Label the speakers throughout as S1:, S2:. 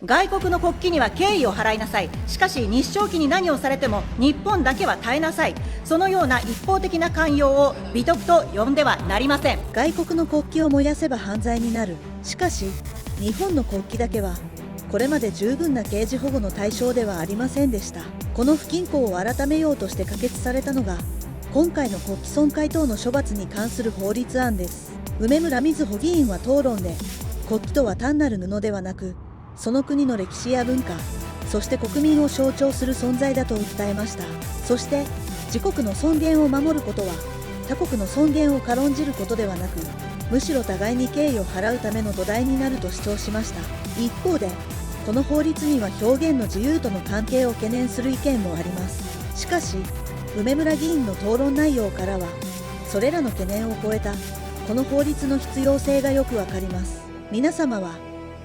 S1: 外国の国旗には敬意を払いなさい。しかし日照期に何をされても日本だけは耐えなさい。そのような一方的な寛容を美徳と呼んではなりません。
S2: 外国の国旗を燃やせば犯罪になる。しかし日本の国旗だけはこれまで十分な刑事保護の対象ではありませんでした。この不均衡を改めようとして可決されたのが今回の国旗損壊等の処罰に関する法律案です。梅村みずほ議員は討論で、国旗とは単なる布ではなく、その国の歴史や文化、そして国民を象徴する存在だと訴えました。そして自国の尊厳を守ることは他国の尊厳を軽んじることではなく、むしろ互いに敬意を払うための土台になると主張しました。一方でこの法律には表現の自由との関係を懸念する意見もあります。しかし梅村議員の討論内容からはそれらの懸念を超えたこの法律の必要性がよくわかります。皆様は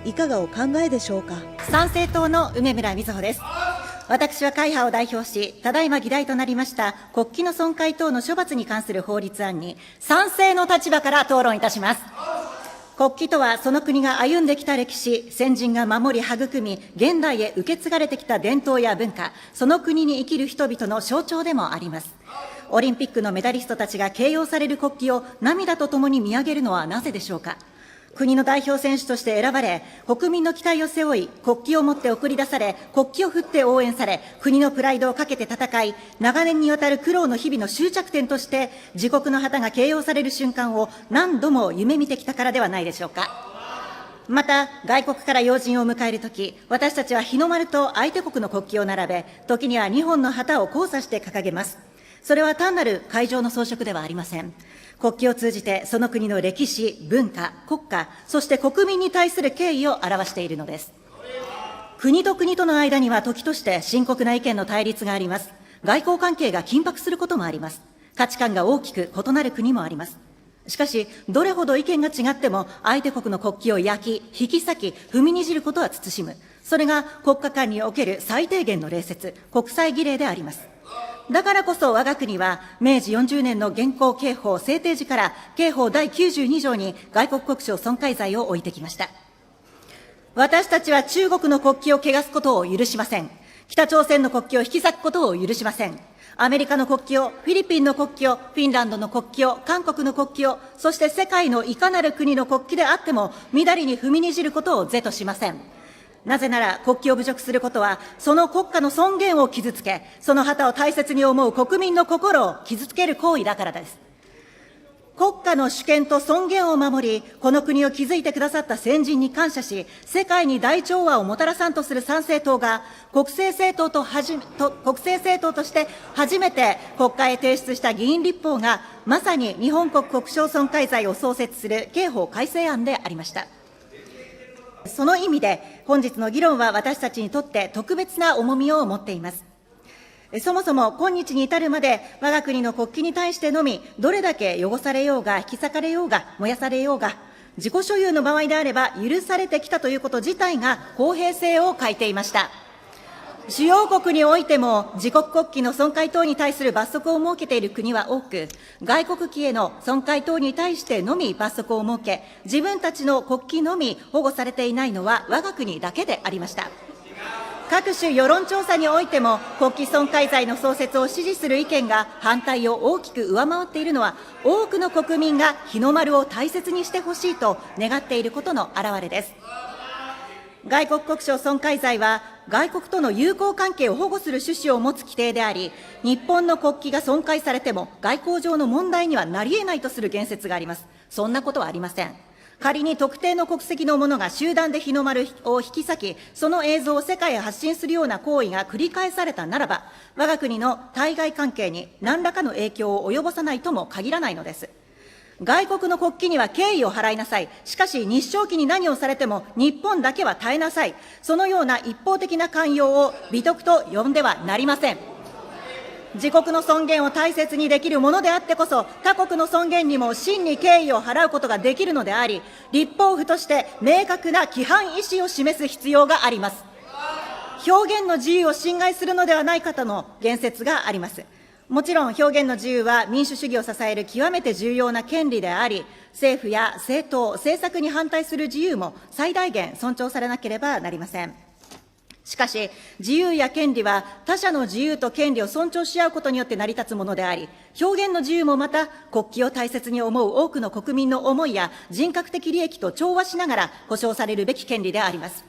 S2: いかがお考えでしょうか。
S1: 参政党の梅村みずほです。私は会派を代表し、ただいま議題となりました国旗の損壊等の処罰に関する法律案に賛成の立場から討論いたします。国旗とはその国が歩んできた歴史、先人が守り育み、現代へ受け継がれてきた伝統や文化、その国に生きる人々の象徴でもあります。オリンピックのメダリストたちが掲揚される国旗を涙とともに見上げるのはなぜでしょうか。国の代表選手として選ばれ、国民の期待を背負い、国旗を持って送り出され、国旗を振って応援され、国のプライドをかけて戦い、長年にわたる苦労の日々の終着点として、自国の旗が掲揚される瞬間を何度も夢見てきたからではないでしょうか。また、外国から要人を迎えるとき、私たちは日の丸と相手国の国旗を並べ、時には2本の旗を交差して掲げます。それは単なる会場の装飾ではありません。国旗を通じてその国の歴史、文化、国家、そして国民に対する敬意を表しているのです。国と国との間には時として深刻な意見の対立があります。外交関係が緊迫することもあります。価値観が大きく異なる国もあります。しかし、どれほど意見が違っても相手国の国旗を焼き、引き裂き、踏みにじることは慎む。それが国家間における最低限の礼節、国際儀礼であります。だからこそ我が国は明治40年の現行刑法制定時から刑法第92条に外国国章損壊罪を置いてきました。私たちは中国の国旗を汚すことを許しません。北朝鮮の国旗を引き裂くことを許しません。アメリカの国旗を、フィリピンの国旗を、フィンランドの国旗を、韓国の国旗を、そして世界のいかなる国の国旗であっても、みだりに踏みにじることを是としません。なぜなら国旗を侮辱することは、その国家の尊厳を傷つけ、その旗を大切に思う国民の心を傷つける行為だからです。国家の主権と尊厳を守り、この国を築いてくださった先人に感謝し、世界に大調和をもたらさんとする参政党が、国政政党として初めて国会へ提出した議員立法が、まさに日本国国章損壊罪を創設する刑法改正案でありました。その意味で、本日の議論は私たちにとって特別な重みを持っています。そもそも今日に至るまで、我が国の国旗に対してのみ、どれだけ汚されようが、引き裂かれようが、燃やされようが、自己所有の場合であれば許されてきたということ自体が公平性を欠いていました。主要国においても自国国旗の損壊等に対する罰則を設けている国は多く、外国旗への損壊等に対してのみ罰則を設け、自分たちの国旗のみ保護されていないのは我が国だけでありました。各種世論調査においても国旗損壊罪の創設を支持する意見が反対を大きく上回っているのは、多くの国民が日の丸を大切にしてほしいと願っていることの表れです。外国国章損壊罪は外国との友好関係を保護する趣旨を持つ規定であり、日本の国旗が損壊されても外交上の問題にはなり得ないとする言説があります。そんなことはありません。仮に特定の国籍の者が集団で日の丸を引き裂き、その映像を世界へ発信するような行為が繰り返されたならば、我が国の対外関係に何らかの影響を及ぼさないとも限らないのです。外国の国旗には敬意を払いなさい。しかし日照期に何をされても日本だけは耐えなさい。そのような一方的な寛容を美徳と呼んではなりません。自国の尊厳を大切にできるものであってこそ、他国の尊厳にも真に敬意を払うことができるのであり、立法府として明確な規範意思を示す必要があります。表現の自由を侵害するのではないかとの言説があります。もちろん表現の自由は民主主義を支える極めて重要な権利であり、政府や政党、政策に反対する自由も最大限尊重されなければなりません。しかし、自由や権利は他者の自由と権利を尊重し合うことによって成り立つものであり、表現の自由もまた国旗を大切に思う多くの国民の思いや人格的利益と調和しながら保障されるべき権利であります。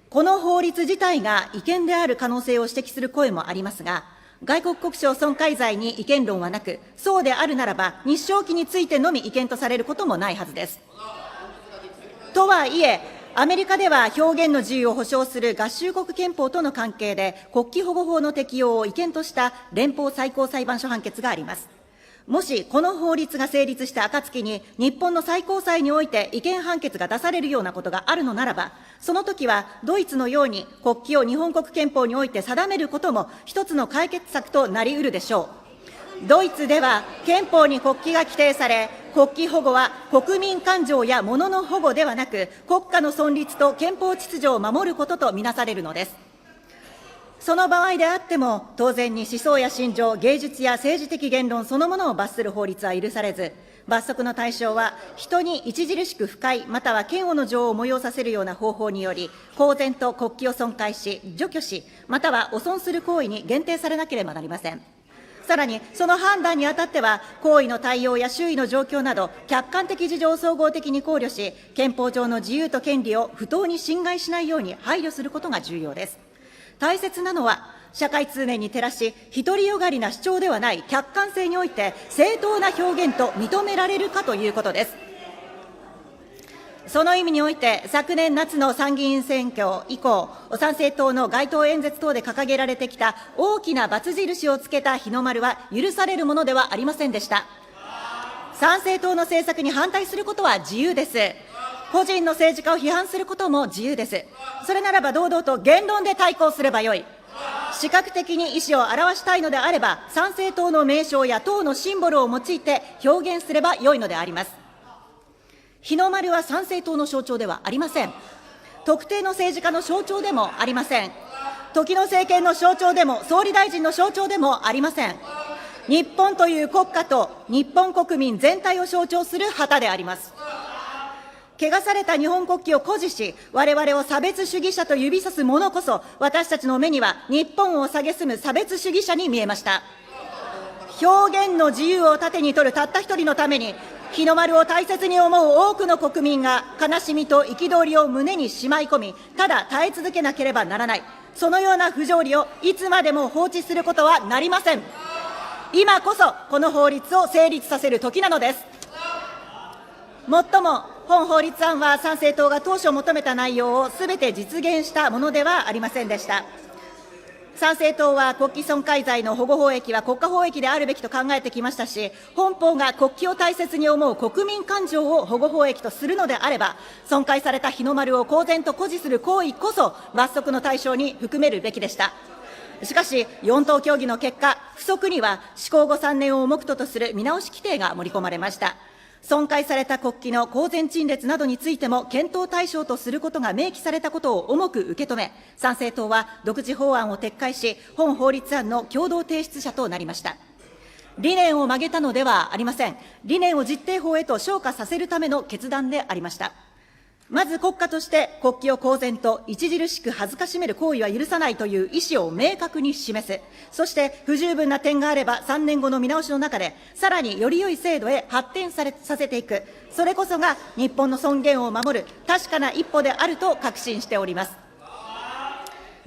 S1: この法律自体が違憲である可能性を指摘する声もありますが、外国国章損壊罪に違憲論はなく、そうであるならば日照旗についてのみ違憲とされることもないはずです。とはいえ、アメリカでは表現の自由を保障する合衆国憲法との関係で国旗保護法の適用を違憲とした連邦最高裁判所判決があります。もしこの法律が成立した暁に日本の最高裁において違憲判決が出されるようなことがあるのならば、その時はドイツのように国旗を日本国憲法において定めることも一つの解決策となり得るでしょう。ドイツでは憲法に国旗が規定され、国旗保護は国民感情や物の保護ではなく、国家の存立と憲法秩序を守ることとみなされるのです。その場合であっても、当然に思想や信条、芸術や政治的言論そのものを罰する法律は許されず、罰則の対象は人に著しく不快または嫌悪の情を催させるような方法により、公然と国旗を損壊し、除去し、または汚損する行為に限定されなければなりません。さらに、その判断にあたっては、行為の対応や周囲の状況など、客観的事情を総合的に考慮し、憲法上の自由と権利を不当に侵害しないように配慮することが重要です。大切なのは、社会通念に照らし、独りよがりな主張ではない客観性において、正当な表現と認められるかということです。その意味において、昨年夏の参議院選挙以降、参政党の街頭演説等で掲げられてきた大きな×印をつけた日の丸は許されるものではありませんでした。参政党の政策に反対することは自由です。個人の政治家を批判することも自由です。それならば堂々と言論で対抗すればよい。視覚的に意思を表したいのであれば、参政党の名称や党のシンボルを用いて表現すればよいのであります。日の丸は参政党の象徴ではありません。特定の政治家の象徴でもありません。時の政権の象徴でも、総理大臣の象徴でもありません。日本という国家と日本国民全体を象徴する旗であります。汚された日本国旗を誇示し、我々を差別主義者と指さす者こそ、私たちの目には日本を蔑む差別主義者に見えました。表現の自由を盾に取るたった一人のために、日の丸を大切に思う多くの国民が悲しみと憤りを胸にしまい込み、ただ耐え続けなければならない。そのような不条理をいつまでも放置することはなりません。今こそこの法律を成立させる時なのです。もっとも、本法律案は参政党が当初求めた内容をすべて実現したものではありませんでした。参政党は国旗損壊罪の保護法益は国家法益であるべきと考えてきましたし、本法が国旗を大切に思う国民感情を保護法益とするのであれば、損壊された日の丸を公然と誇示する行為こそ罰則の対象に含めるべきでした。しかし、4党協議の結果、付則には施行後3年を目途とする見直し規定が盛り込まれました。損壊された国旗の公然陳列などについても検討対象とすることが明記されたことを重く受け止め、参政党は独自法案を撤回し、本法律案の共同提出者となりました。理念を曲げたのではありません。理念を実定法へと昇華させるための決断でありました。まず国家として国旗を公然と著しく恥ずかしめる行為は許さないという意思を明確に示す。そして不十分な点があれば3年後の見直しの中でさらにより良い制度へ発展させていく。それこそが日本の尊厳を守る確かな一歩であると確信しております。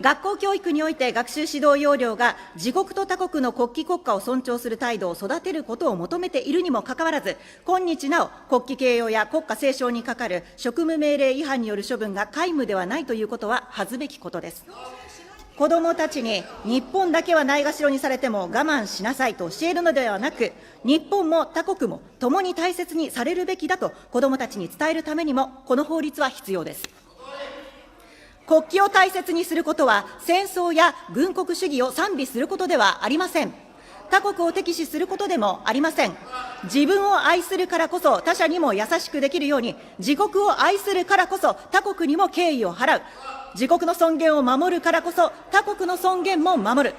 S1: 学校教育において学習指導要領が自国と他国の国旗国家を尊重する態度を育てることを求めているにもかかわらず、今日なお国旗掲揚や国家斉唱にかかる職務命令違反による処分が皆無ではないということは恥ずべきことです。子どもたちに日本だけはないがしろにされても我慢しなさいと教えるのではなく、日本も他国も共に大切にされるべきだと子どもたちに伝えるためにもこの法律は必要です。国旗を大切にすることは戦争や軍国主義を賛美することではありません。他国を敵視することでもありません。自分を愛するからこそ他者にも優しくできるように、自国を愛するからこそ他国にも敬意を払う。自国の尊厳を守るからこそ他国の尊厳も守る。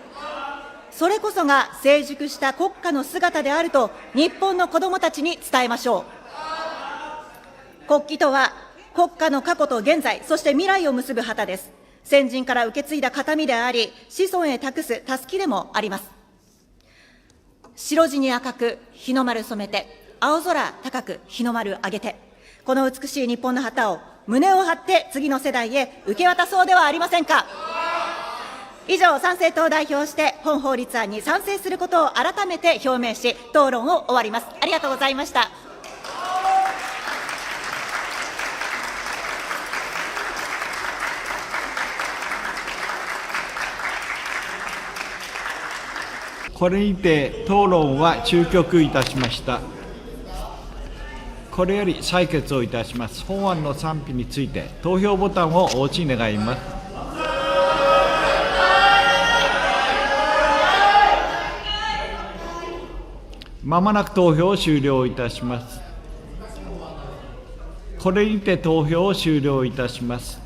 S1: それこそが成熟した国家の姿であると日本の子どもたちに伝えましょう。国旗とは国家の過去と現在、そして未来を結ぶ旗です。先人から受け継いだ形見であり、子孫へ託すたすきでもあります。白地に赤く日の丸染めて、青空高く日の丸上げて、この美しい日本の旗を胸を張って次の世代へ受け渡そうではありませんか。以上、参政党を代表して本法律案に賛成することを改めて表明し、討論を終わります。ありがとうございました。
S3: これにて討論は終局いたしました。これより採決をいたします。本案の賛否について投票ボタンをお押し願います。まもなく投票を終了いたします。これにて投票を終了いたします。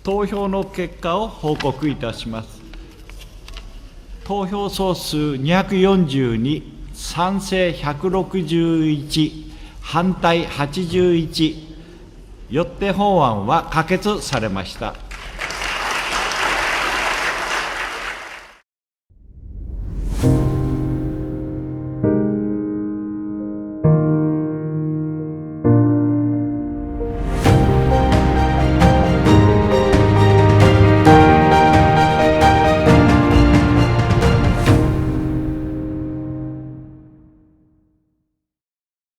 S3: 投票の結果を報告いたします。投票総数242、賛成161、反対81、よって本案は可決されました。